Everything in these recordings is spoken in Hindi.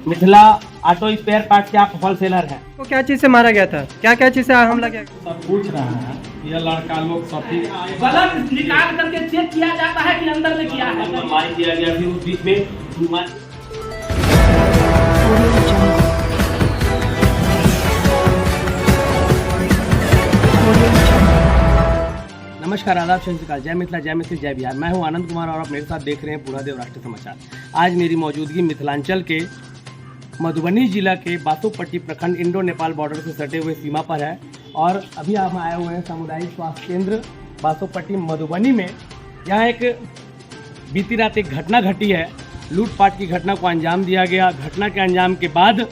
मिथिला ऑटो स्पेयर पार्ट के आप होलसेलर हैं। तो क्या चीज़ से मारा गया था, क्या क्या चीज़ से हमला किया गया? सब पूछ रहा है ये लड़का लोग सब गलत निकाल करके चेक किया जाता है कि अंदर में किया है, मार दिया गया। फिर उस बीच में नमस्कार, आदाब, सत श्री अकाल, जय मिथिला, जय मिथिल, जय बिहार। मैं हूं आनंद कुमार और आप मेरे साथ देख रहे हैं पूर्णादेव राष्ट्रीय समाचार। आज मेरी मौजूदगी मिथिलांचल के मधुबनी जिला के बासोपट्टी प्रखंड इंडो नेपाल बॉर्डर से सटे हुए सीमा पर है और अभी हम आए हुए हैं सामुदायिक स्वास्थ्य केंद्र बासोपट्टी मधुबनी में। यहाँ एक बीती रात एक घटना घटी है, लूटपाट की घटना को अंजाम दिया गया। घटना के अंजाम के बाद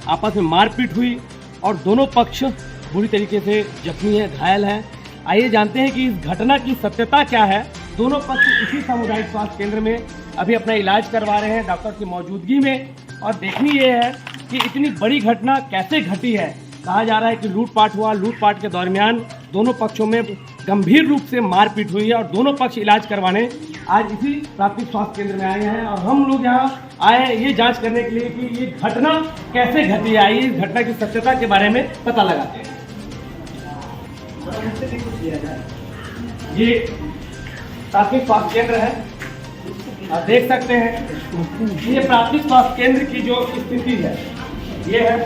आपस में मारपीट हुई और दोनों पक्ष बुरी तरीके से जख्मी हैं, घायल हैं। आइए जानते हैं कि इस घटना की सत्यता क्या है। दोनों पक्ष इसी सामुदायिक स्वास्थ्य केंद्र में अभी अपना इलाज करवा रहे हैं डॉक्टर की मौजूदगी में। और देखनी ये है कि इतनी बड़ी घटना कैसे घटी है। कहा जा रहा है कि लूटपाट हुआ, लूटपाट के दरमियान दोनों पक्षों में गंभीर रूप से मारपीट हुई है और दोनों पक्ष इलाज करवाने आज इसी प्राथमिक स्वास्थ्य केंद्र में आए हैं। और हम लोग यहाँ आए हैं ये जांच करने के लिए कि ये घटना कैसे घटी है। आइए इस घटना की सत्यता के बारे में पता लगाते हैं। ये प्राथमिक स्वास्थ्य केंद्र है, आप देख सकते हैं। ये प्राथमिक स्वास्थ्य केंद्र की जो स्थिति है ये है,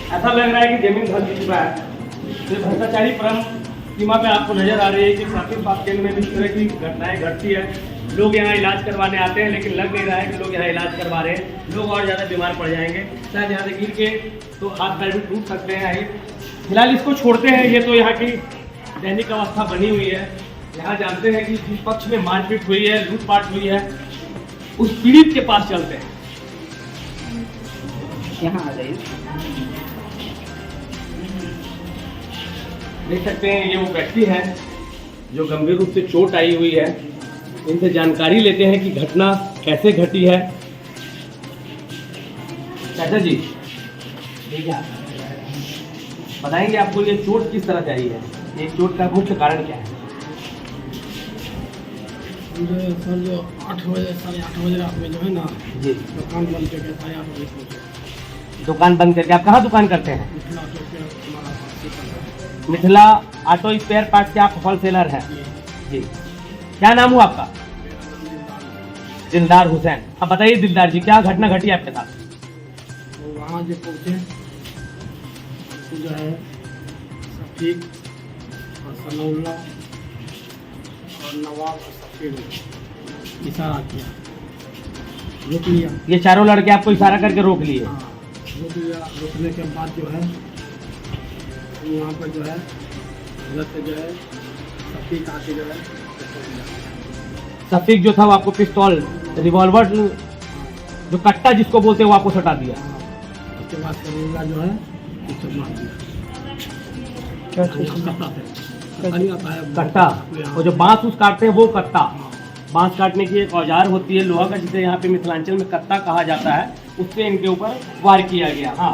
ऐसा लग रहा है कि जमीन धस चुका है। ये भ्रष्टाचारी परम सीमा पे आपको नजर आ रही है कि प्राथमिक स्वास्थ्य केंद्र में भी इस तरह की घटनाएं घटती है। लोग यहाँ इलाज करवाने आते हैं लेकिन लग नहीं रहा है कि लोग यहाँ इलाज करवा रहे हैं। लोग और ज़्यादा बीमार पड़ जाएंगे, शायद यहाँ से गिर के तो हाथ पैर भी टूट सकते हैं। फिलहाल इसको छोड़ते हैं, ये तो यहाँ की दैनिक अवस्था बनी हुई है। यहाँ जानते हैं कि जिस पक्ष में मारपीट हुई है, लूटपाट हुई है, उस पीड़ित के पास चलते हैं। यहाँ आ जाइए, देख सकते हैं ये वो व्यक्ति है जो गंभीर रूप से चोट आई हुई है। इनसे जानकारी लेते हैं कि घटना कैसे घटी है। चाचा जी बताएंगे आपको ये चोट किस तरह से आई है, ये चोट का मुख्य कारण क्या है? सर जो 8 बजे 8:30 बजे रात में जो है ना जी, दुकान बंद करके 8:30 बजे पहुंचे। दुकान बंद करके आप कहाँ दुकान करते हैं? मिथिला ऑटो पे हमारा पास मिथिला ऑटो स्पेयर पार्ट के आप होलसेलर हैं जी। क्या नाम हुआ आपका? दिलदार हुसैन। अब बताइए दिलदार जी, क्या घटना घटी आपके साथ? तो वहाँ जो पहुँचे तो जो है सफीक और सनाउल्ला और नवाब और सफीर इशारा किया, रोक लिया। ये चारों लड़के आपको इशारा करके रोक लिए? हाँ, रोक लिया। रोकने के बाद जो है वहाँ पर जो है गलत जो है सफीक आके जो है सफीक जो था वो आपको पिस्तौल, रिवॉल्वर, जो कट्टा जिसको बोलते हैं वो आपको सटा दिया। उसके बाद सनाउल्ला जो है उससे मार दिया। क्या कट्टा, वो जो बांस उस काटते हैं वो कट्टा। बांस काटने की एक औजार होती है लोहा का, जिसे यहाँ पे मिथिलांचल में कट्टा कहा जाता है, उससे इनके ऊपर वार किया गया। हाँ,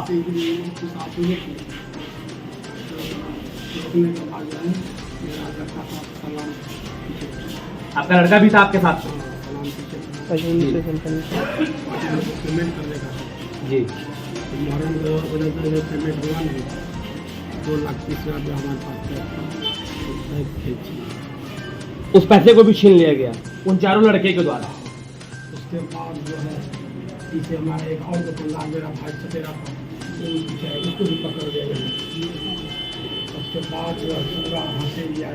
आपका लड़का भी था आपके साथ? पेमेंट करने का जी, पेमेंट हुआ नहीं। 2,30,000 जो हमारे पास उस पैसे को भी छीन लिया गया उन चारों लड़के के द्वारा। उसके बाद जो है पीछे हमारा एक और दुकानदार मेरा भाई सतेरा था, उसको भी पकड़ दिया गया। उसके बाद जो है पूरा हंसे लिया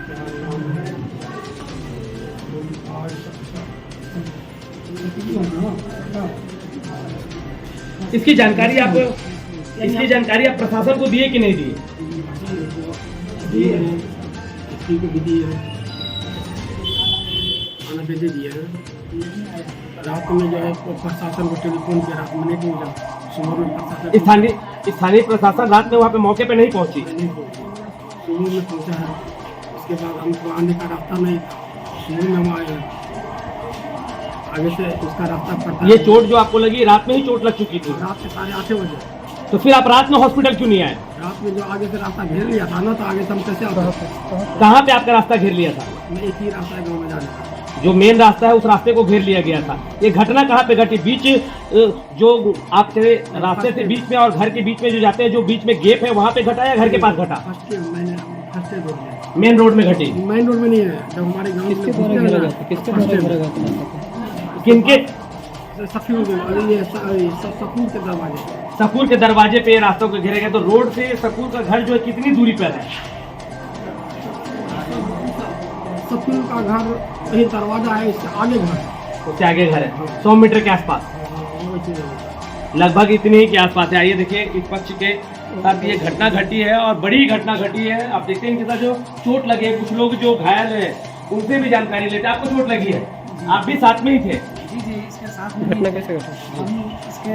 क्या नाम है, इसकी जानकारी आप प्रशासन को दिए कि नहीं दिए? इसकी को भी दी है, खाना भी दे दिया है। रात में जो है प्रशासन को टेलीफोन किया, रात में नहीं पहुँचा। सुबह में प्रशासन स्थानीय प्रशासन रात में वहाँ पे मौके पे नहीं पहुँची? सुबह में पहुँचा है। उसके बाद हमको आने का रास्ता नहीं था, सुबह में हम आए, आगे से उसका रास्ता पड़ता। ये चोट जो आपको लगी रात में ही चोट लग चुकी थी? रात के 8:30 बजे। तो फिर आप रात में हॉस्पिटल क्यों नहीं आए? रात में जो आगे से रास्ता घेर लिया था ना, तो आगे से हम कैसे आते? कहाँ पे आपका रास्ता घेर लिया था? मैं एक ही रास्ता है गाँव में जाने का। जो मेन रास्ता है उस रास्ते को घेर लिया गया था। ये घटना कहाँ पे घटी? बीच जो आपके रास्ते से बीच में और घर के बीच में जो जाते हैं, जो बीच में गेप है वहाँ पे घटा या घर के पास घटा? मेन रोड में घटी। मेन रोड में नहीं है, जब हमारे गाँव किसके द्वारा घेरा गया था? किसके द्वारा घेरा गया था? किनके? सफूर के दरवाजे, सकूर के दरवाजे पे रास्तों को घेरे गए। तो रोड से सकूर का घर जो है कितनी दूरी पर है? सफूर का घर वही दरवाजा है, इससे आगे घर है। उससे आगे घर है, 100 मीटर के आसपास, लगभग इतने ही के आसपास है। आइए देखिए इस पक्ष के साथ ये घटना घटी है और बड़ी घटना घटी है। आप देखते हैं इनके साथ जो चोट लगे है, कुछ लोग जो घायल है उनसे भी जानकारी लेते हैं। आपको चोट लगी है, आप भी साथ में ही थे? जी, इसके साथ में घटना कैसे घटा? हम इसके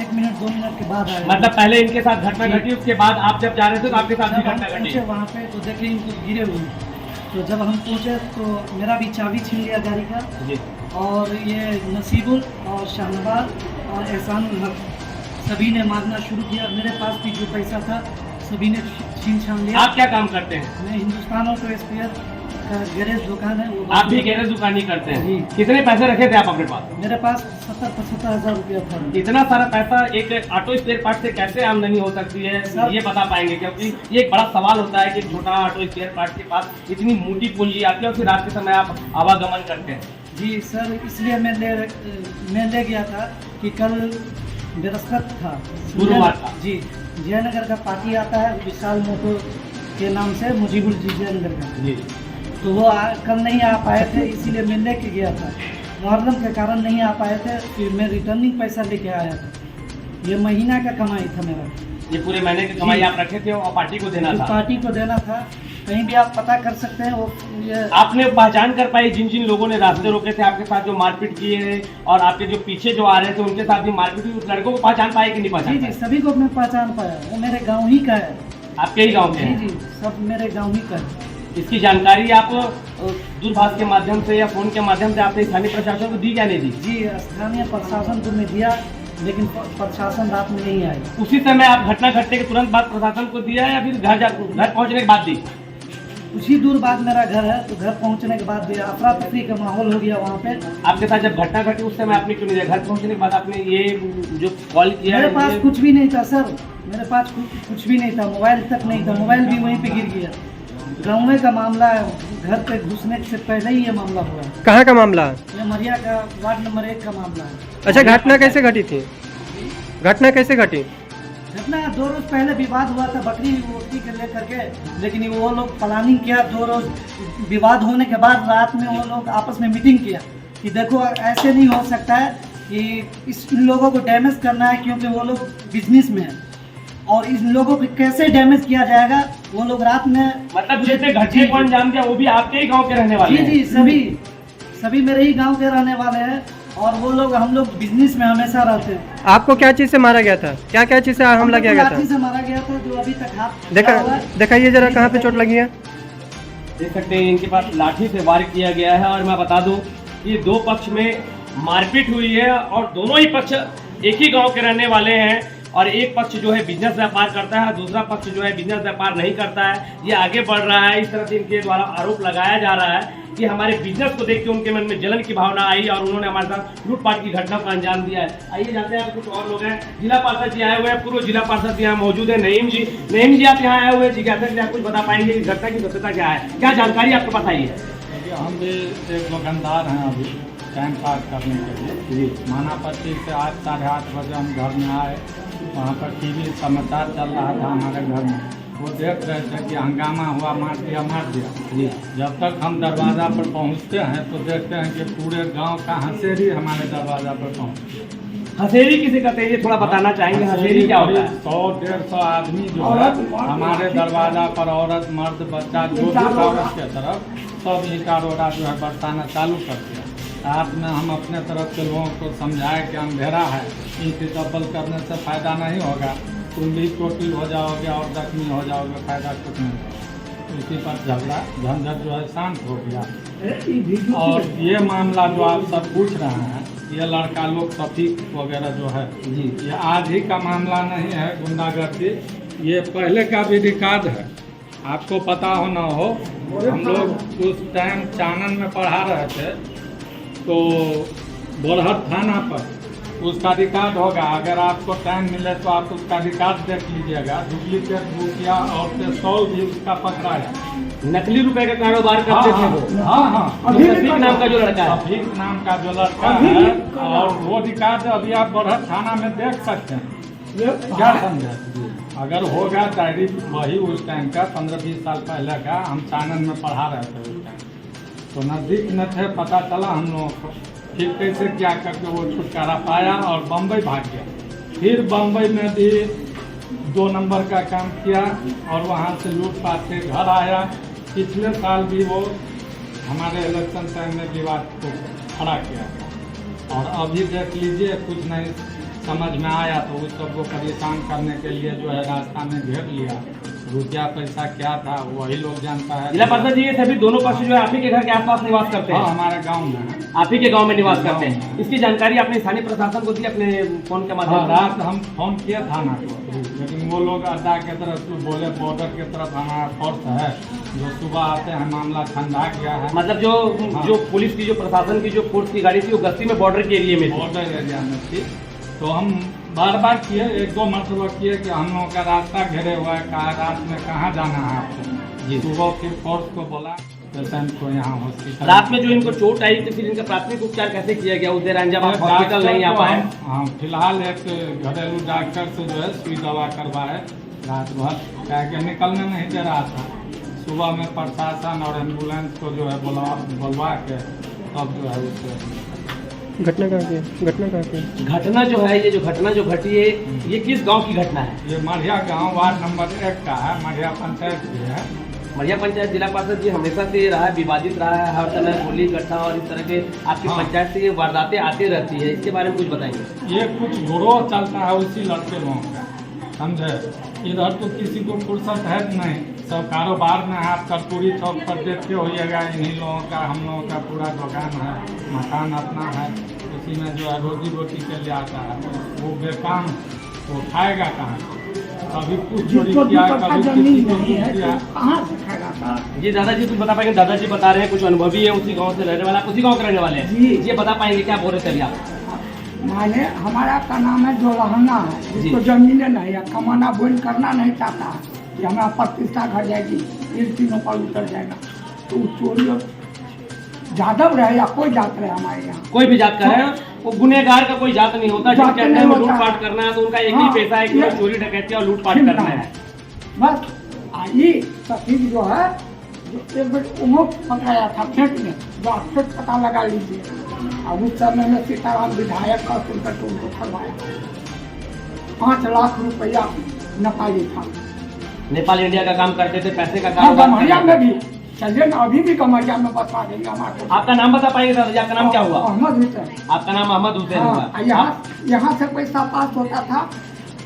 1 मिनट 2 मिनट के बाद आए। मतलब पहले इनके साथ घटना घटी, उसके बाद आप जब जा रहे थे तो आपके साथ भी जब हम घटना घटी? पहुंचे वहाँ पे तो देखे इनको गिरे हुए। तो जब हम पहुंचे तो मेरा भी चाबी छीन लिया गाड़ी का, जी। और ये नसीबुल और शाहनवाज और एहसानुल हक सभी ने मारना शुरू किया। मेरे पास भी जो पैसा था सभी ने छीन छान लिया। आप क्या काम करते हैं? मैं हिंदुस्तान ऑटो स्पेयर का गैरेज दुकान है, वो आप भी गैरेज दुकानी करते हैं? जी। कितने पैसे रखे थे आप अपने पास? मेरे पास 70-75 हज़ार रुपया था। इतना सारा पैसा एक ऑटो स्पेयर पार्ट से कैसे आमदनी हो सकती है, सर, ये बता पाएंगे? क्योंकि ये एक बड़ा सवाल होता है कि छोटा ऑटो स्पेयर पार्ट के पास इतनी मोटी पूंजी आती है और फिर रात के समय आप आवागमन करते हैं। जी सर, इसलिए मैं ले गया था कि कल बृहस्पति था, गुरुवार था। जी। जयनगर का पार्टी आता है विशाल मोटो के नाम से, मुजीबुल जी जयनगर का। जी। तो वो कल नहीं आ पाए थे, इसीलिए मैं लेके गया था। मुहर्रम के कारण नहीं आ पाए थे, फिर मैं रिटर्निंग पैसा लेके आया था। ये महीना का कमाई था मेरा। ये पूरे महीने की कमाई आप रखे थे और पार्टी को देना था? पार्टी को देना था। कहीं भी आप पता कर सकते हैं। वो ये आपने पहचान कर पाई जिन जिन लोगों ने रास्ते रोके थे आपके साथ, जो मारपीट किए और आपके जो पीछे जो आ रहे थे उनके साथ भी मारपीट हुई, उस लड़कों को पहचान पाए कि नहीं जी पहचान जी, पाए? सभी को मैं पहचान पाया। वो मेरे गाँव ही का है। आपके ही गाँव के जी हैं? जी, सब मेरे गाँव ही का है। इसकी जानकारी आप दूरभाष के माध्यम से या फोन के माध्यम से आपने स्थानीय प्रशासन को दी क्या नहीं दी? जी, स्थानीय प्रशासन को मैं दिया, लेकिन प्रशासन रात में नहीं आई। उसी समय आप घटना घटने के तुरंत बाद प्रशासन को दिया या फिर घर पहुंचने के बाद दी? कुछ ही दूर बाद मेरा घर है, तो घर पहुंचने के बाद दिया। अफरा तफरी का माहौल हो गया वहाँ पे। आपके साथ जब घटना घटी उस समय आपने क्यों नहीं दिया? घर पहुंचने के बाद आपने ये जो कॉल किया? मेरे पास कुछ भी नहीं था सर, मेरे पास कुछ भी नहीं था। मोबाइल तक नहीं था, मोबाइल भी वहीं पे गिर गया। गाँव में का मामला है, घर पे घुसने से पहले ही ये मामला हुआ है। कहाँ का मामला? ये मरिया का वार्ड नंबर 1 का मामला है। अच्छा, घटना कैसे घटी थी? घटना कैसे घटी? घटना 2 रोज पहले विवाद हुआ था बकरी वोकरी के लेकर के, लेकिन वो लोग प्लानिंग किया। 2 रोज विवाद होने के बाद रात में वो लोग आपस में मीटिंग किया कि देखो ऐसे नहीं हो सकता है कि इन लोगों को डैमेज करना है, क्योंकि वो लोग बिजनेस में हैं और इन लोगों को कैसे डैमेज किया जाएगा। वो लोग रात में मतलब जिसने घटने को अंजाम दिया वो भी आपके ही गाँव के रहने वाले जी हैं? जी, सभी मेरे ही गाँव के रहने वाले हैं और वो लोग, हम लोग बिजनेस में हमेशा रहते हैं। आपको क्या चीज से मारा गया था? क्या क्या चीज से हमला किया गया लाठी था? से मारा गया था, जो अभी तक हाथ दिखाइए जरा, कहाँ पे चोट लगी है? देख सकते हैं इनके पास लाठी से वार किया गया है। और मैं बता दूं कि 2 पक्ष में मारपीट हुई है और दोनों ही पक्ष एक ही गांव के रहने वाले हैं। और एक पक्ष जो है बिजनेस व्यापार करता है, दूसरा पक्ष जो है बिजनेस व्यापार नहीं करता है। ये आगे बढ़ रहा है, इस तरह से इनके द्वारा आरोप लगाया जा रहा है कि हमारे बिजनेस को देख के उनके मन में जलन की भावना आई और उन्होंने हमारे साथ लूटपाट की घटना को अंजाम दिया है। आइए जानते हैं कुछ और लोग हैं। जिला पार्षद जी आए हुए हैं, पूर्व जिला पार्षद यहाँ मौजूद है नईम जी। नईम जी आप यहाँ आए हुए जिज्ञासा जी, आप कुछ बता पाएंगे इस घटना की सत्यता क्या है? क्या जानकारी आपके पास आई है? देखिए, हम भी एक दुकानदार हैं अभी टाइम पास करने के लिए। जी, मानापट्टी से आज 8:30 बजे हम घर में आए। वहाँ पर टीवी समाचार चल रहा था हमारे घर में। वो देख रहे थे कि हंगामा हुआ, मार दिया। जी, जब तक हम दरवाज़ा पर पहुँचते हैं तो देखते हैं कि पूरे गांव का हंसेरी हमारे दरवाज़ा पर पहुँच। हसेरी किसे कहते हैं ये थोड़ा बताना चाहेंगे? हसेरी क्या होता है? 100-150 आदमी जो है हमारे दरवाज़ा पर, औरत मर्द बच्चा जो भी औरत के तरफ सब ईटा रोड़ा जो है बरसाना चालू करते हैं। रात में हम अपने तरफ के लोगों को समझाए कि अंधेरा है, ईंट डबल करने से फ़ायदा नहीं होगा, तुम भी चोटिल हो जाओगे और जख्मी हो जाओगे, फायदा कुछ नहीं होगा। इसी पर झगड़ा झंझट जो है शांत हो गया। और ये मामला जो आप सब पूछ रहे हैं, ये लड़का लोग सफीक वगैरह जो है जी, ये आज ही का मामला नहीं है गुंडागर्दी, ये पहले का भी रिकॉर्ड है। आपको पता हो ना हो, हम लोग उस टाइम चानन में पढ़ा रहे थे, तो बोरहट थाना पर उसका रिकॉर्ड होगा। अगर आपको टाइम मिले तो आप उसका रिकॉर्ड देख लीजिएगा। डुप्लीकेट रुपया और 100 भी उसका पकड़ाया। नकली रुपए का कारोबार करते थे वो। हाँ, जो शफीक नाम का जो लड़का है। शफीक नाम का जो लड़का है, और वो रिकॉर्ड अभी आप बोरहट थाना में देख सकते हैं। क्या समझे? अगर होगा डायरी वही उस टाइम का 15-20 साल पहले का, हम चानन में पढ़ा रहे थे उस टाइम, तो नज़दीक में थे। पता चला हम लोगों को, फिर कैसे क्या करके वो छुटकारा पाया और बम्बई भाग गया। फिर बम्बई में भी 2 नंबर का काम किया और वहाँ से लूटपाट के घर आया। पिछले साल भी वो हमारे इलेक्शन टाइम में विवाद को खड़ा किया, और अभी देख लीजिए कुछ नहीं समझ में आया तो उस सबको परेशान करने के लिए जो है रास्ता में घेर लिया। रुपया पैसा क्या था वही लोग जानता है। जिला पार्षद जी, ये सभी दोनों पक्ष जो है आप ही के घर के आसपास निवास करते हैं? हाँ, हमारे गांव में, आप ही के गांव में निवास करते हैं। इसकी जानकारी आपने स्थानीय प्रशासन को दी अपने फोन के माध्यम से? रात हम फोन किए थाना को, लेकिन वो लोग अड्डा के तरफ से बोले बॉर्डर के तरफ हमारा फोर्स है, जो सुबह आते हैं मामला ठंडा गया है। मतलब जो पुलिस की, जो प्रशासन की जो फोर्स की गाड़ी थी वो गश्ती में बॉर्डर के एरिया में थी। बॉर्डर एरिया में थी, तो हम बार बार किए, 1-2 मरतबा किए कि हम लोगों का रास्ता घेरे हुआ है, कहा रात में कहाँ जाना है आपको जी। सुबह फिर फोर्स को बोला पेशेंट को यहाँ हॉस्पिटल। रात में जो इनको चोट आई तो फिर इनका प्राथमिक उपचार कैसे किया गया उस दौरान जब आप हॉस्पिटल नहीं आ पाए? हाँ, फिलहाल एक घरेलू डॉक्टर से जो है सुई दवा करवाए रात भर, क्या कि निकलने नहीं दे रहा था। सुबह में प्रशासन और एम्बुलेंस को जो है बुलवा के तब जो है उससे घटना कहाँ की? घटना जो है, ये जो घटना जो घटी है, ये किस गांव की घटना है? ये मढ़िया गांव वार्ड नंबर 1 का है, मढ़िया पंचायत की है। मढ़िया पंचायत जिला पार्षद जी हमेशा से ये रहा है, विवादित रहा है, हर समय गोली गट्ठा और इस तरह के आपकी पंचायत से ये वारदातें आती रहती है, इसके बारे में कुछ बताएंगे? ये कुछ गिरोह चलता है उसी लड़के लोगों का, समझे। इधर तो किसी को फुर्सत है नहीं, सब कारोबार में है। आप कर्पूरी चौक पर देखते होइएगा, इन्हीं लोगों का, हम लोगों का पूरा दुकान है, मकान अपना है, उसी में जो है रोजी रोटी के लिए आता है। वो बेकाम, वो खाएगा कहाँ? कभी कुछ चोरी किया, कभी किसी को कुछ किया। जी दादाजी कुछ बता पाएंगे? दादाजी बता रहे हैं कुछ अनुभवी है, उसी गांव से रहने वाला, उसी गांव के रहने वाले हैं जी। ये बता पाएंगे क्या बोल रहे थे अभी आप? माने हमारा का नाम है जोलहना है, जिसको जमीनें नहीं है, कमाना बोल करना नहीं चाहता है कि हमारा प्रतिष्ठा घट जाएगी, इन तीनों पर उतर जाएगा। तो चोरी जादव रहे या कोई जात रहे, हमारे यहाँ कोई भी जात का है, वो गुनहगार का कोई जात नहीं होता। जब कहते हैं लूटपाट करना है तो उनका एक ही पैसा है कि चोरी डकैती और लूटपाट करना है बस। आई शफीक जो है, जो एक बार उमो पकड़ाया था फेंक में, जो आप फेंक पता लगा लीजिए। और उस समय में सीताराम विधायक का सुनकर तो उनको फरमाया 5 लाख रुपया नेपाली था। नेपाल इंडिया का काम करते थे, पैसे का काम कारोबार में भी चलिए ना, अभी भी गमरिया में बता देंगे हमारे। आपका नाम बता पाएंगे दादाजी? आपका नाम क्या हुआ? अहमद हुसैन। आपका नाम अहमद हुसैन हुआ। यहाँ से पैसा पास होता था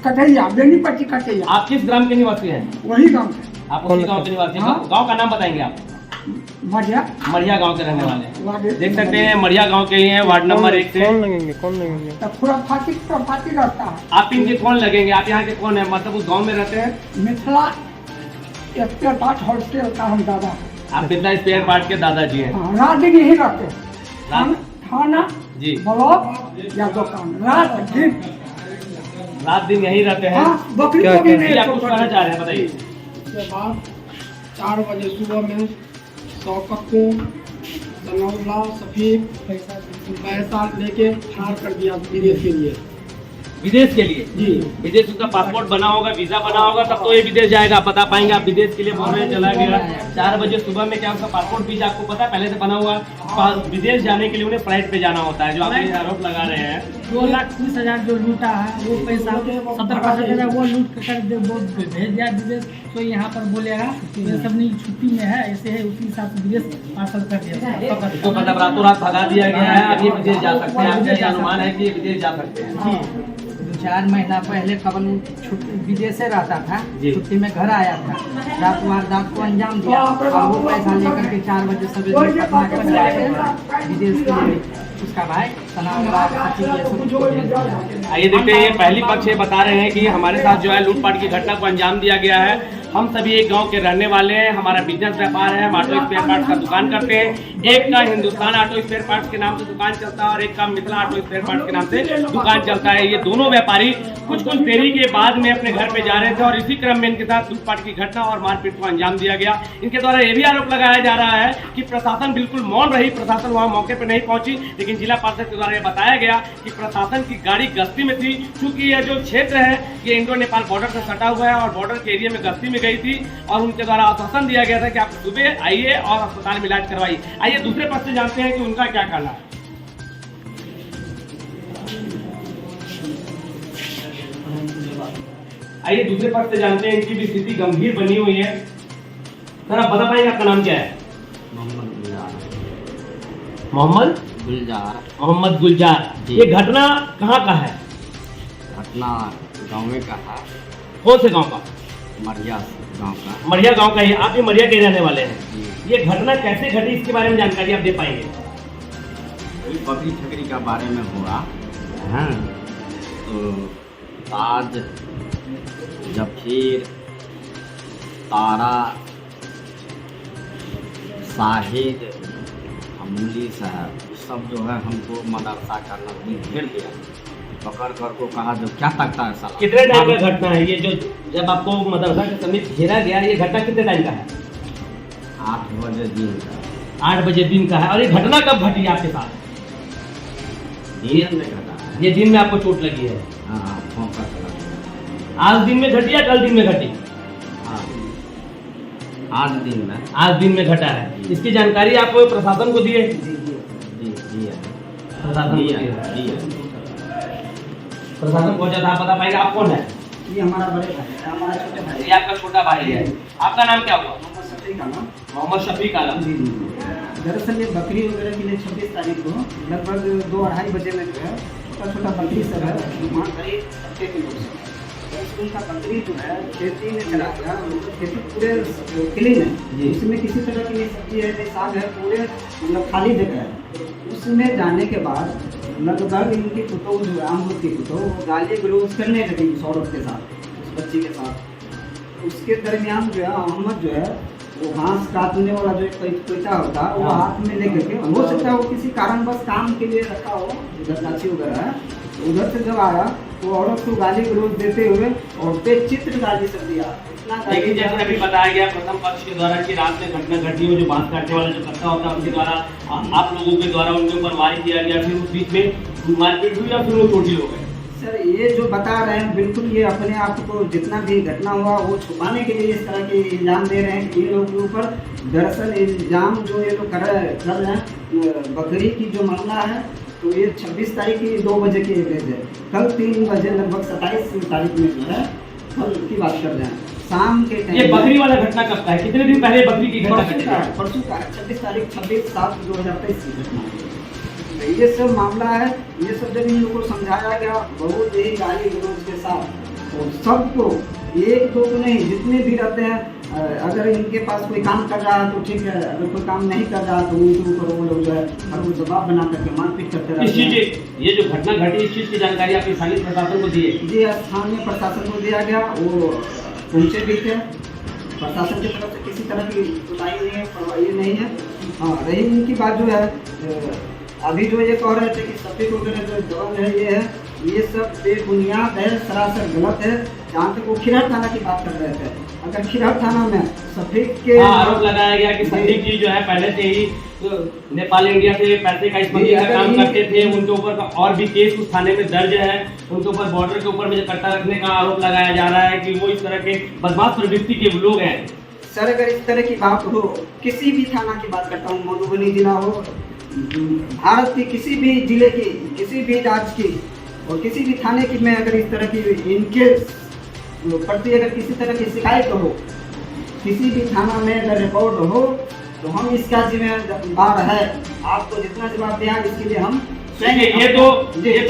कटैया, बेनीपट्टी कटैया। आप किस ग्राम के निवासी हैं? वही गाँव के। आप उसी गाँव के निवासी हैं? गाँव का नाम बताएंगे आप? मढ़िया गांव के रहने वाले हैं। देख सकते हैं मढ़िया गांव के ही हैं, वार्ड नंबर 1 से। कौन लगेंगे? पूरा फाती रहता है। आप इनके कौन लगेंगे? आप यहाँ के कौन है? मतलब उस गांव में रहते हैं? मिथिला स्पेयर पार्ट होलसेल का हम दादा। आप मिथिला स्पेयर पार्ट के दादाजी हैं? रात दिन यही रहते हैं, थाना जी, ब्लॉक या दुकान, रात दिन यही रहते हैं। बकरी को भी नहीं। आप कुछ कहना चाह रहे हैं, बताइए। उसके बाद 4 बजे सुबह में सौकत्तू सनौला शफीक पैसा लेके ठार कर दिया विदेश के लिए। विदेश के लिए जी, विदेश उसका पासपोर्ट बना होगा, वीजा बना होगा, तब तो ये विदेश जाएगा। आप बता पाएंगे? आप विदेश के लिए बोल रहे हैं चला गया 4 बजे सुबह में, क्या उसका पासपोर्ट वीजा आपको पता है पहले से बना हुआ? विदेश जाने के लिए उन्हें फ्लाइट पे जाना होता है, जो आप ये आरोप लगा रहे हैं। 2,30,000 जो लूटा है वो पैसा 70% वो लूट कर भेज दिया विदेश। तो यहाँ पर बोलेगा ये सब नहीं छुट्टी में है, ऐसे है, उसी हिसाब से विदेश पार्सल कर दिया। तो मतलब रातों रात भगा दिया गया है, अब ये विदेश जा सकते हैं? आपका अनुमान है कि ये विदेश जा सकते हैं? 4 महीना पहले कबल विदेश से रहता था, छुट्टी में घर आया था, रात वारदात को अंजाम दिया और वो पैसा लेकर के 4 बजे सवेरे पटना के विदेश के लिए उसका भाई आइए देखते हैं। ये पहली पक्ष ये बता रहे हैं कि हमारे साथ जो है लूटपाट की घटना को अंजाम दिया गया है हम सभी एक गांव के रहने वाले हैं, हमारा बिजनेस व्यापार है, हम ऑटो स्पेयर पार्ट्स का दुकान करते हैं। एक का हिंदुस्तान ऑटो स्पेयर पार्ट्स के नाम से दुकान चलता है और एक का मिथिला ऑटो स्पेयर पार्ट्स के नाम से दुकान चलता है। ये दोनों व्यापारी कुछ देरी के बाद में अपने घर पे जा रहे थे और इसी क्रम में इनके साथ लूटपाट की घटना और मारपीट को अंजाम दिया गया। इनके द्वारा ये भी आरोप लगाया जा रहा है कि प्रशासन बिल्कुल मौन रही, प्रशासन वहां मौके पर नहीं पहुंची, लेकिन जिला पार्षद के द्वारा ये बताया गया कि प्रशासन की गाड़ी गश्ती में थी। चूंकि यह जो क्षेत्र है ये इंडो नेपाल बॉर्डर से सटा हुआ है और बॉर्डर के एरिया में गश्ती में गई थी और उनके द्वारा आश्वासन दिया गया था कि आप सुबह आइए और अस्पताल में इलाज करवाइए। आइए दूसरे पक्ष से जानते हैं कि उनका क्या कहना है। आइए दूसरे पक्ष से जानते हैं, इनकी भी स्थिति गंभीर बनी हुई है। सर आप बता पाएंगे आपका नाम क्या है? मोहम्मद गुलजार। ये घटना कहाँ का है? घटना गाँव में का है। कौन से गांव का? मरिया गांव का। मरिया गांव का ही, आप भी मरिया के रहने वाले हैं। ये घटना कैसे घटी इसके बारे में जानकारी आप दे पाएंगे? बकरी छकरी का बारे में हुआ है। तो आज जफीर, तारा, शाहिद, अमली साहब सब जो है हमको मदरसा का नजदीक घेर दिया, पकड़ कर को कहा जो क्या तकता है साला। कितने टाइम का घटना है ये जो जब आपको मदरसा के समीप घेरा गया? ये घटना कितने टाइम का है? 8 बजे दिन का। 8 बजे दिन का है। और ये घटना कब घटी आपके साथ? दिन में घटा है। ये दिन में आपको चोट लगी है? हाँ, फोका चला। आज दिन में घटी या कल दिन में घटी? आज दिन में। आज दिन में घटा है। इसकी जानकारी आप प्रशासन को दिए? प्रशासन को दिए। प्रशासन पहुंचा था, आप बता पाएगा आप कौन है? ये हमारा बड़े भाई है, हमारा छोटे भाई ये आपका छोटा भाई है। आपका नाम क्या हुआ? है। मोहम्मद शफीक आलम। जी जी। दरअसल ये बकरी वगैरह के लिए 26 तारीख को लगभग 2-2:30 बजे में जो है छोटा छोटा बकरी सब है वहाँ करीब 7 किलो उनका बकरी जो है खेती में चला गया। खेती पूरे क्लीन है, उसमें किसी तरह की सब्जी है, साग है, पूरे मतलब खाली जगह है। उसमें जाने के बाद लगभग इनकी पुतौ जो है अमरूद की पुतौ गाली गलौज करने लगी उस औरत के साथ, उस बच्ची के साथ। उसके दरमियान जो है अहमद जो है वो घास काटने वाला जो पैसा होता है वो हाथ में लेकर के, हो सकता है वो किसी कारणवश काम के लिए रखा हो, उधर गाछी वगैरह है, तो उधर से जब आया तो औरत को गाली गलौज देते हुए और पे चित्र गाली सब दिया। लेकिन जैसे अभी बताया गया प्रथम पक्ष के द्वारा कि रात में घटना घटी हो, जो बांस काटने वाला जो कट्टा होता है उनके द्वारा आप लोगों के द्वारा उनके ऊपर वार किया गया, फिर उस बीच में मारपीट हुई या फिर वो चोटिल हो गए? सर ये जो बता रहे हैं बिल्कुल ये अपने आप को जितना भी घटना हुआ वो छुपाने के लिए इस तरह के इल्ज़ाम दे रहे हैं कि इन लोगों के ऊपर दरअसल इल्ज़ाम जो ये लोग कर रहे हैं बकरी की जो मामला है, तो ये 26 तारीख की 2 बजे की एवरेज है। कल 3 बजे लगभग 27 तारीख में जो है कल की बात कर रहे हैं शाम के टाइम। ये बकरी वाला घटना कब का है? कितने दिन पहले बकरी की घटना घटी? परसों का 26 तारीख 26/7/2023 की घटना है। ये सब मामला है। ये सब जब इन लोगों को समझाया गया बहुत ही गाली गलौज के साथ, और सबको एक दो को नहीं जितने भी रहते हैं, अगर इनके पास कोई काम कर रहा है तो ठीक है, अगर कोई काम नहीं कर रहा तो उनके ऊपर वो लोग जो है हर वो दबाव बना करके मारपीट करते रहते हैं। ये जो घटना घटी इस चीज की जानकारी आपकी स्थानीय प्रशासन को दी है? जी स्थानीय प्रशासन को दिया गया, वो पहुँचे भी थे। प्रशासन की तरफ से किसी तरह की सुनाई नहीं है, परवाही नहीं है। हाँ रही इनकी बात जो है अभी जो ये कह रहे थे कि सफेद वगैरह जो जवान है ये सब बेबुनियाद है, सरासर गलत है। जहाँ तक वो खिरहर थाना की बात कर रहे थे, अगर खिरहर थाना में सफेद के आरोप लगाया गया कि सफेद जी जो है पहले से ही नेपाल इंडिया से पैसे का स्मगलिंग का काम करते थे, उनके ऊपर और भी केस उस थाने में दर्ज है, उनके ऊपर बॉर्डर के ऊपर में कट्टा रखने का आरोप लगाया जा रहा है कि वो इस तरह के बदमाश प्रवृत्ति के लोग हैं। सर अगर इस तरह की बात हो, किसी भी थाना की बात करता हूँ, मधुबनी जिला हो, भारत की किसी भी जिले की, किसी भी राज्य की और किसी भी थाने की, मैं अगर इस तरह की इनके प्रति अगर किसी तरह की शिकायत हो, किसी भी थाना में अगर रिपोर्ट हो, तो हम इसका जिम्मेदार है। आपको जितना जवाब दिया इसके लिए हम ये तो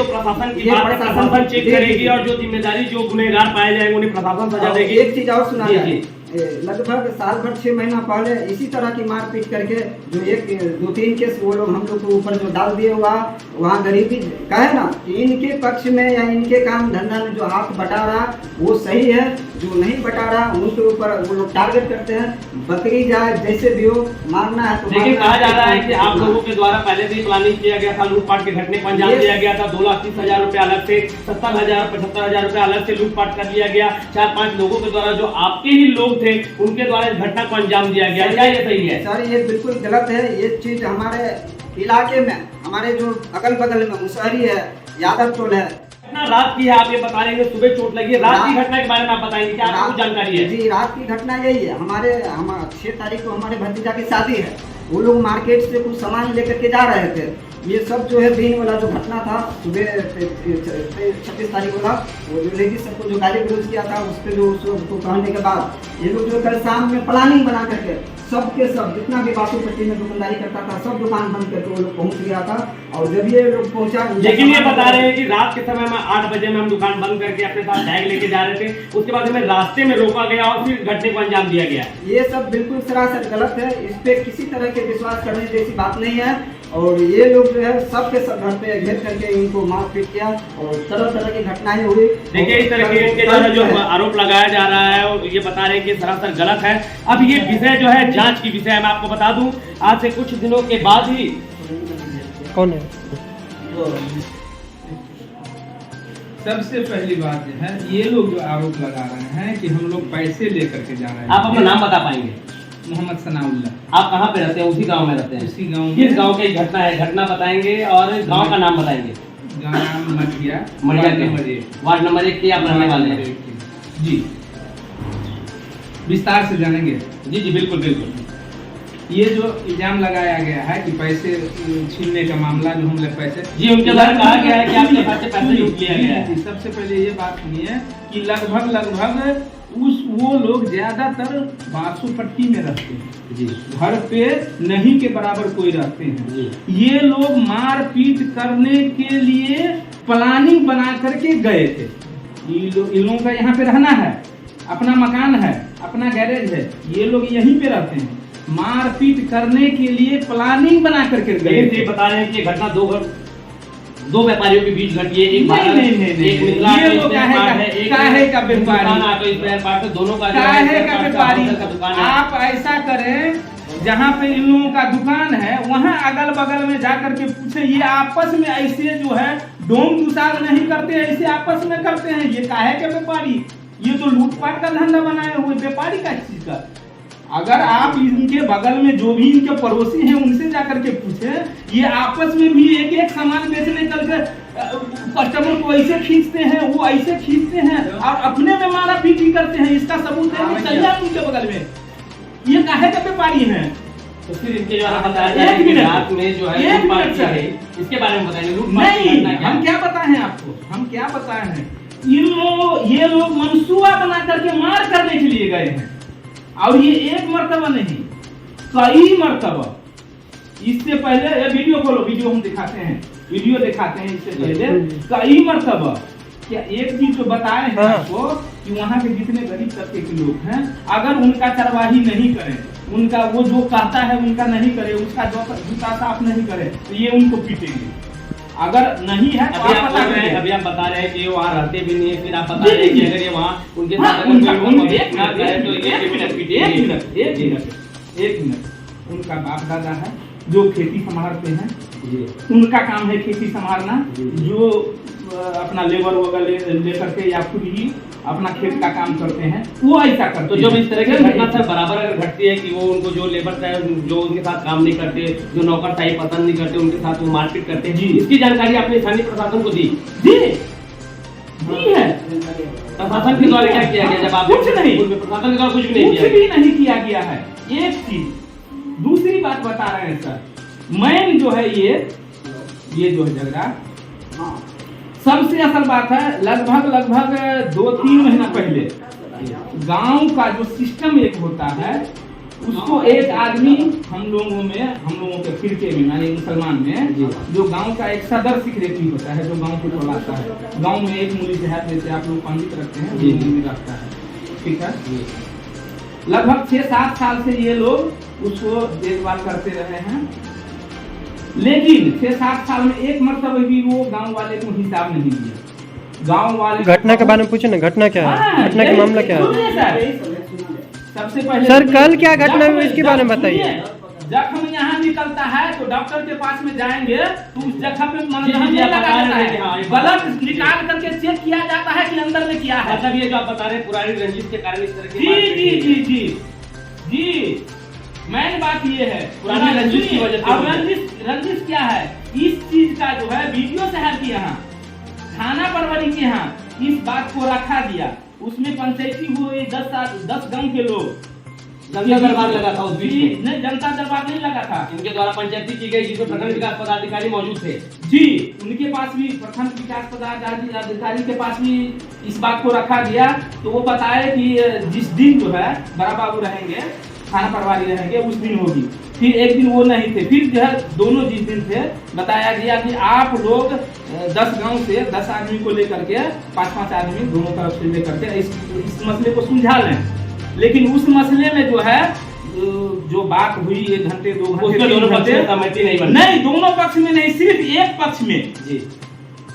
प्रशासन की बात है, प्रशासन चेक करेगी और जो जिम्मेदारी जो गुनहगार पाए जाएंगे उन्हें प्रशासन सजा देगी। एक चीज और सुना जाए, लगभग साल भर 6 महीना पहले इसी तरह की मारपीट करके जो 1-2-3 केस वो लोग हम लोग के ऊपर जो डाल दिए हुआ, वहाँ गरीबी कहे ना कि इनके पक्ष में या इनके काम धंधा में जो हाथ बटा रहा वो सही है, जो नहीं बटा रहा उनके ऊपर वो लोग टारगेट करते हैं। बकरी जाए जैसे भी हो, मारना है तो लेकिन कहा जा रहा है कि आप लोगों के द्वारा पहले से ही प्लानिंग किया गया था, लूटपाट के घटने को अंजाम दिया गया था। 2,30,000 रुपए अलग से, 70,000-75,000 रुपए अलग से लूटपाट कर लिया गया। 4-5 लोगों के द्वारा जो आपके ही लोग थे उनके द्वारा इस घटना को अंजाम दिया गया। क्या ये सही है? सर ये बिल्कुल गलत है। ये चीज हमारे इलाके में, हमारे जो अगल बगल में मुसहरी है, यादव टोल है। घटना रात की है, आप ये बता रहे हैं सुबह चोट लगी है। रात की घटना के बारे में आप बताएंगे, क्या आपको जानकारी है? जी, रात की घटना यही है। हमारे 6 तारीख को हमारे भतीजा की शादी है। वो लोग मार्केट से कुछ सामान लेकर के जा रहे थे। ये सब जो है दिन वाला जो घटना था, सुबह 26 तारीख वाला, वो जो लेडीज सबको जो गाली गलौज किया था, उस पर जो उसको कहने के बाद ये लोग जो कल शाम में प्लानिंग बना करके सबके सब जितना भी बासुपट्टी में दुकानदारी करता था सब दुकान बंद करके वो लोग पहुंच गया था। और जब ये लोग पहुंचा, लेकिन ये बता रहे हैं कि रात के समय में 8 बजे में हम दुकान बंद करके अपने साथ बैग लेके जा रहे थे। उसके बाद हमें रास्ते में रोका गया और फिर घटने को अंजाम दिया गया। ये सब बिल्कुल सरासर गलत है। इस पे किसी तरह के विश्वास करने जैसी बात नहीं है। और ये लोग जो है सबके सब घर पे घेर करके इनको मारपीट किया और तरह तरह की घटनाएं हुई। देखिए इस तरह के इनके द्वारा जो आरोप लगाया जा रहा है और ये बता रहे हैं कि सरासर गलत है। अब ये विषय जो है जांच की विषय है। मैं आपको बता दूं, आज से कुछ दिनों के बाद ही कौन है? सबसे पहली बात जो है, ये लोग जो आरोप लगा रहे हैं कि हम लोग पैसे लेकर के जा रहे हैं। आप अपना नाम बता पाएंगे? मोहम्मद सनाउल्लाह। आप कहाँ पे रहते हैं? उसी गांव में रहते हैं? उसी गांव में। किस गांव की घटना है? घटना बताएंगे और गांव का नाम बताएंगे। गांव नाम मटिया, वार्ड नंबर 1 के आप रहने वाले हैं? जी, विस्तार से जानेंगे। जी जी बिल्कुल बिल्कुल। ये जो इल्जाम लगाया गया है कि पैसे छीनने का मामला, जो हम लोग पैसे जी उनके द्वारा कहा गया है कि आपके पास से पैसे लूट लिया गया है। सबसे पहले ये बात सुनिए कि लगभग वो लोग ज्यादातर बासुपट्टी में रहते हैं जी, घर पे नहीं के बराबर कोई रहते हैं जी। ये लोग मारपीट करने के लिए प्लानिंग बना करके गए थे। इन लोगों का यहाँ पे रहना है, अपना मकान है, अपना गैरेज है, ये लोग यहीं पे रहते हैं। मारपीट करने के लिए प्लानिंग बना करके गए थे। बता रहे हैं कि घटना दो व्यापारियों के बीच घटी है। एक व्यापारी। आप ऐसा करें, जहाँ पे इन लोगों का दुकान है वहाँ अगल बगल में जा करके पूछे, ये आपस में ऐसे जो है डोम दुसार नहीं करते, ऐसे आपस में करते हैं। ये काहे के व्यापारी? ये तो लूटपाट का धंधा बनाए हुए व्यापारी का चीज का। अगर आप इनके बगल में जो भी इनके पड़ोसी हैं उनसे जाकर के पूछे, ये आपस में भी एक सामान बेचने करके कस्टमर को ऐसे खींचते हैं, वो ऐसे खींचते हैं और अपने में मारापीट करते हैं। इसका सबूत है, चलिए उनके बगल में। ये काहे का व्यापारी हैं? तो फिर इनके द्वारा बताया जाए कि रात में जो है लूटपाट है, इसके बारे में बताएंगे। लूटपाट नहीं, हम क्या बताएं आपको, हम क्या बताएं हैं? ये लोग मंसूबा बना करके मार करने के लिए गए हैं। और ये एक मर्तबा नहीं, कई मर्तबा। इससे पहले ये वीडियो खोलो, वीडियो हम दिखाते हैं, वीडियो दिखाते हैं। इससे पहले कई मर्तबा क्या एक चीज तो बताए हैं आपको कि वहाँ के जितने गरीब तबके के लोग हैं, अगर उनका कार्यवाही नहीं करें, उनका वो जो कहता है उनका नहीं करे, उसका जूता साफ नहीं करे, तो ये उनको पीटेंगे। अगर नहीं है तो अभी आप बता रहे हैं कि वहाँ रहते भी नहीं है, फिर आप बता रहे हैं कि अगर ये वहाँ उनके साथ एक मिनट उनका बाप दादा है जो खेती संभालते हैं, उनका काम है खेती संभालना। जो अपना लेबर वगैरह लेकर के या खुद ही अपना खेत का काम करते हैं, वो ऐसा करते हैं। तो जब इस तरह की घटना सर बराबर अगर घटती है कि वो उनको जो लेबर जो उनके साथ काम नहीं करते, जो नौकरशाही पसंद नहीं करते, उनके साथ वो मारपीट करते हैं, इसकी जानकारी आपने स्थानीय प्रशासन को दी है? प्रशासन के द्वारा क्या किया गया? जब आप कुछ नहीं, प्रशासन के द्वारा कुछ भी नहीं किया गया है। एक चीज, दूसरी बात बता रहे हैं सर, मैन जो है ये जो है झगड़ा, सबसे असल बात है, लगभग 2-3 महीना पहले गांव का जो सिस्टम एक होता है, उसको एक आदमी हम लोगों के फिरके में, यानी मुसलमान में, जो गांव का एक सदर सेक्रेटरी होता है, जो गांव को चलाता है। गांव में एक मूली जहाज जैसे आप लोग पंडित रखते हैं, रखता है, ठीक है। लगभग 6-7 साल से ये लोग उसको देखभाल करते रहे हैं, लेकिन 6-7 साल में एक मरतबा भी वो गांव वाले को हिसाब नहीं दिया। गांव वाले घटना के बारे में पूछे ना, घटना क्या है, घटना का मामला क्या है? सुनिए सर, सबसे पहले सर कल क्या घटना हुई इसके बारे में बताइए। जख्म यहाँ निकलता है तो डॉक्टर के पास में जाएंगे तो उस जख्म पे मलहम नहीं लगा जाता है, ब्लड निकाल करके चेक किया जाता है कि अंदर में क्या है। मतलब ये जो आप बता रहे हैं पुरानी रंजिश के कारण इस तरह की जी मेन बात ये है पुरानी रंजिश की वजह से। अब रंजिश क्या है, इस चीज का जो है वीडियो शहर के यहाँ थाना परवरी के यहाँ इस बात को रखा दिया, उसमें पंचायती हुए 10 गांव के लोग, जनता दरबार लगा था उस बीच में। नहीं, जनता दरबार नहीं लगा था, इनके द्वारा पंचायती की गई जिसमें प्रखंड विकास पदाधिकारी मौजूद थे। जी उनके पास भी प्रखंड विकास पदाधिकारी के पास भी इस बात को रखा गया, तो वो बताए कि जिस दिन जो है बड़ा बाबू रहेंगे, थाना प्रभारी रहेंगे, उस दिन होगी। फिर एक दिन वो नहीं थे, फिर जो है दोनों जिस दिन थे बताया गया कि आप लोग 10 गांव से 10 आदमी को लेकर के 5-5 आदमी दोनों तरफ से लेकर के इस मसले को सुलझा लें। लेकिन उस मसले में जो है जो बात हुई 1 घंटे 2 घंटे दोनों पक्ष में सहमति नहीं बनी। नहीं, दोनों पक्ष में नहीं, सिर्फ एक पक्ष में जी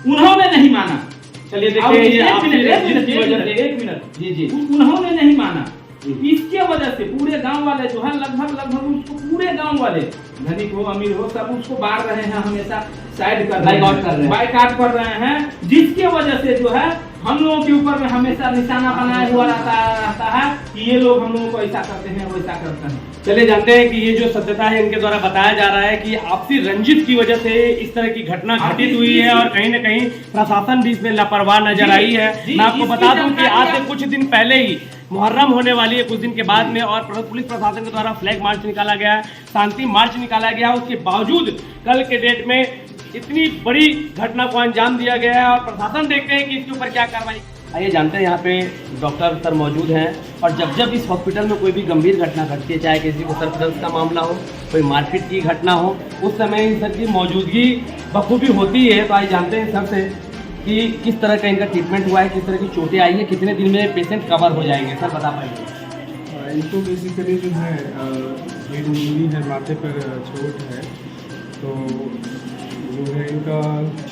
उन्होंने नहीं माना। चलिए देखिए एक मिनट जी उन्होंने नहीं माना, इसके वजह से पूरे गांव वाले जो है लगभग उसको पूरे गांव वाले धनिक हो अमीर हो सब उसको बार रहे हैं, हमेशा साइड कर रहे हैं, बाइकआउट कर रहे हैं, जिसके वजह से जो है हम लोगों के ऊपर में हमेशा निशाना बनाया हुआ रहता है कि ये लोग हम लोगों को ऐसा करते हैं वैसा करते हैं। चलिए जानते हैं कि ये जो सत्यता है इनके द्वारा बताया जा रहा है कि आपसी रंजिश की वजह से इस तरह की घटना घटित हुई है और कहीं न कहीं प्रशासन भी इसमें लापरवाह नजर आई है। मैं आपको बता दूं कि आज से कुछ दिन पहले ही मुहर्रम होने वाली है कुछ दिन के बाद में, और पुलिस प्रशासन के द्वारा फ्लैग मार्च निकाला गया है, शांति मार्च निकाला गया है। उसके बावजूद कल के डेट में इतनी बड़ी घटना को अंजाम दिया गया है और प्रशासन देखते हैं कि इसके ऊपर क्या कार्रवाई। आइए जानते हैं, यहाँ पे डॉक्टर सर मौजूद हैं, और जब इस हॉस्पिटल में कोई भी गंभीर घटना घटती है, चाहे किसी को सर्पदंश का मामला हो, कोई मारपीट की घटना हो, उस समय इन सब की मौजूदगी बखूबी होती है। तो आइए जानते हैं सर से कि किस तरह का इनका ट्रीटमेंट हुआ है, किस तरह की चोटें आई है, कितने दिन में पेशेंट कवर हो जाएंगे, सर बता पाएंगे? इनको बेसिकली जो है हेड इंजरी है, माथे पर चोट है, तो जो है इनका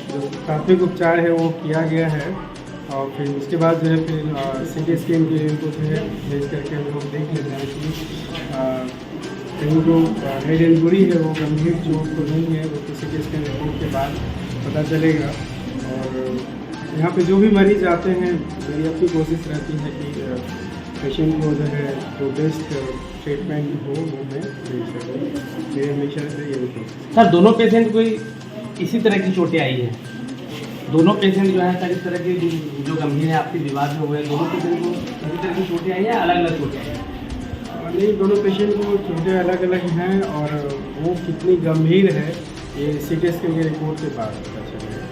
जो प्राथमिक उपचार है वो किया गया है, और फिर उसके बाद जो है फिर CT स्कैन के लिए इनको जो है भेज करके हम लोग देख लेते हैं कि कहीं जो हेड इंजरी है वो गंभीर चोट तो नहीं है, वो तो CT स्कैन रिपोर्ट के बाद पता चलेगा। और यहाँ पे जो भी मरीज आते हैं, मेरी अपनी कोशिश रहती है कि पेशेंट को जो है जो बेस्ट ट्रीटमेंट हो वो मैं दे सकूँ, मेरी हमेशा से यही कोशिश। सर दोनों पेशेंट को इसी तरह की चोटें आई है, दोनों पेशेंट जो है सर इस तरह के जो गंभीर है आपके विवाद में हुए, दोनों पेशेंट को इसी तरह की चोटें आई है, अलग अलग चोटें आई हैं? नहीं, दोनों पेशेंट को चोटें अलग अलग हैं, और वो कितनी गंभीर है ये CT स्कैन के रिपोर्ट के बाद पता चलेगा।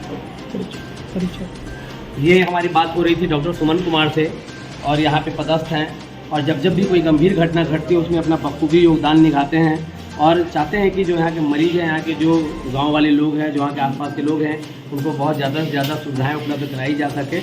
ये हमारी बात हो रही थी डॉक्टर सुमन कुमार से, और यहाँ पे पदस्थ हैं, और जब भी कोई गंभीर घटना घटती है उसमें अपना बखूबी योगदान निभाते हैं, और चाहते हैं कि जो यहाँ के मरीज हैं, यहाँ के जो गांव वाले लोग हैं, जो यहाँ के आसपास के लोग हैं, उनको बहुत ज़्यादा से ज़्यादा सुविधाएं उपलब्ध कराई जा सके।